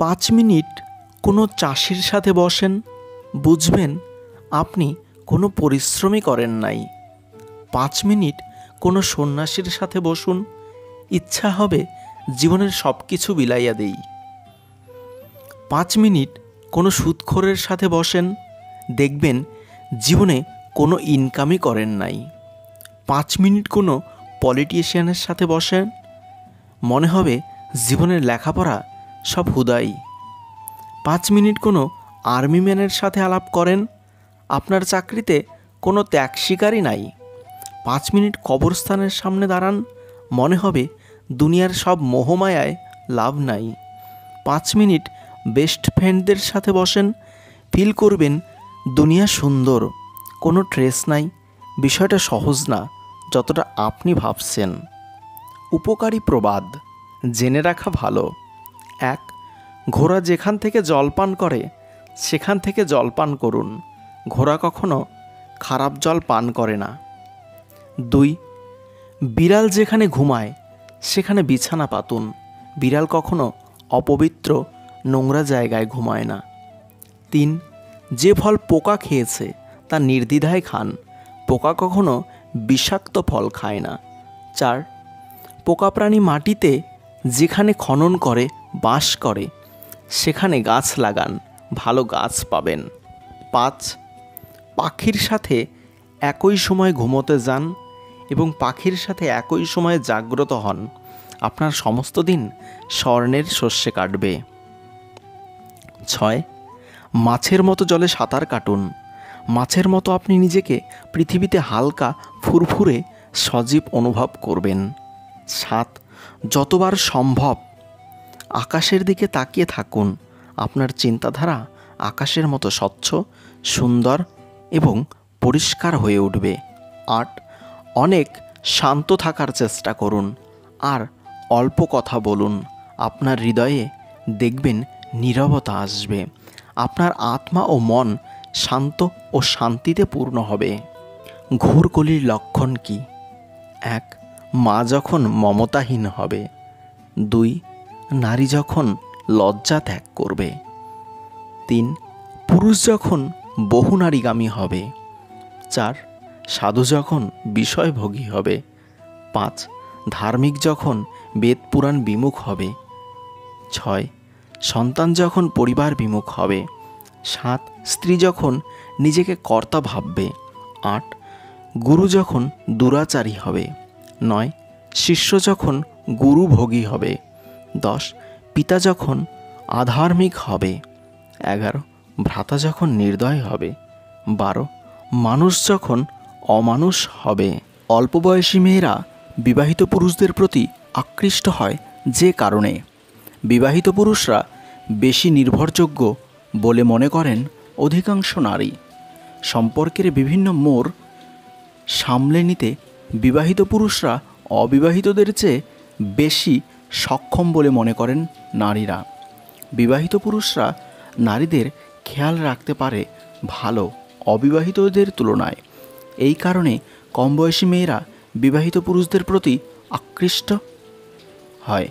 5 minute কোনো চাষির সাথে বসেন, বুঝবেন আপনি কোনো পরিশ্রমই করেন নাই। 5 মিনিট কোনো সন্ন্যাসীর সাথে বসুন, ইচ্ছা হবে জীবনের সব কিছু বিলাইয়া দেই। 5 মিনিট কোনো সুদখোরের সাথে বসেন, দেখবেন জীবনে কোনো ইনকামই করেন নাই। 5 মিনিট কোনো পলিটিশিয়ানের সাথে বসেন, মনে হবে জীবনের লেখাপড়া সব হুদাই। 5 মিনিট কোনো আর্মি ম্যানের সাথে আলাপ করেন, আপনার চাকরিতে কোনো ত্যাগ স্বীকারই নাই। 5 মিনিট কবরস্থানের সামনে দাঁড়ান, মনে হবে দুনিয়ার সব মোহমায়ায় লাভ নাই। 5 মিনিট বেস্ট ফ্রেন্ডদের সাথে বসেন, ফিল করবেন দুনিয়া সুন্দর, কোনো ট্রেস নাই, বিষয়টা সহজ না যতটা আপনি ভাবছেন। উপকারী প্রবাদ জেনে রাখা ভালো। 1. ঘোড়া যেখান থেকে জল পান করে সেখান থেকে জল পান করুন, ঘোড়া কখনো খারাপ জল পান করে না। 2. বিড়াল যেখানে ঘুমায় সেখানে বিছানা পাতুন, বিড়াল কখনো অপবিত্র নোংরা জায়গায় ঘুমায় না। 3. যে ফল পোকা খেয়েছে তা নির্দ্বিধায় খান, পোকা কখনো বিষাক্ত ফল খায় না। 4. পোকা প্রাণী মাটিতে যেখানে খনন করে বাস করে সেখানে গাছ লাগান, ভালো গাছ পাবেন। 5. পাখির সাথে একই সময় ঘুমোতে যান এবং পাখির সাথে একই সময়ে জাগ্রত হন, আপনার সমস্ত দিন স্বর্ণের শস্যে কাটবে। 6. মাছের মতো জলে সাঁতার কাটুন, মাছের মতো আপনি নিজেকে পৃথিবীতে হালকা ফুরফুরে সজীব অনুভব করবেন। 7. যতবার সম্ভব আকাশের দিকে তাকিয়ে থাকুন, আপনার চিন্তাধারা আকাশের মতো স্বচ্ছ, সুন্দর এবং পরিষ্কার হয়ে উঠবে। 8. অনেক শান্ত থাকার চেষ্টা করুন আর অল্প কথা বলুন, আপনার হৃদয়ে দেখবেন নীরবতা আসবে, আপনার আত্মা ও মন শান্ত ও শান্তিতে পূর্ণ হবে। ঘোর কলির লক্ষণ কি? 1. মা যখন মমতাহীন হবে। 2. নারী যখন লজ্জা ত্যাগ করবে। 3. পুরুষ যখন বহু নারীগামী হবে। 4. সাধু যখন বিষয়ভোগী হবে। 5. ধার্মিক যখন বেদ পুরাণ বিমুখ হবে। 6. সন্তান যখন পরিবার বিমুখ হবে। 7. স্ত্রী যখন নিজেকে কর্তা ভাববে। 8. গুরু যখন দুরাচারী হবে। 9. শিষ্য যখন গুরুভোগী হবে। 10. পিতা যখন আধার্মিক হবে। 11. ভ্রাতা যখন নির্দয় হবে। 12. মানুষ যখন অমানুষ হবে। অল্প বয়সী মেয়েরা বিবাহিত পুরুষদের প্রতি আকৃষ্ট হয় যে কারণে? বিবাহিত পুরুষরা বেশি নির্ভরযোগ্য বলে মনে করেন অধিকাংশ নারী। সম্পর্কের বিভিন্ন মোড় সামলে নিতে বিবাহিত পুরুষরা অবিবাহিতদের চেয়ে বেশি সক্ষম বলে মনে করেন নারীরা। বিবাহিত পুরুষরা নারীদের খেয়াল রাখতে পারে ভালো অবিবাহিতদের তুলনায়। এই কারণে কম বয়সী মেয়েরা বিবাহিত পুরুষদের প্রতি আকৃষ্ট হয়।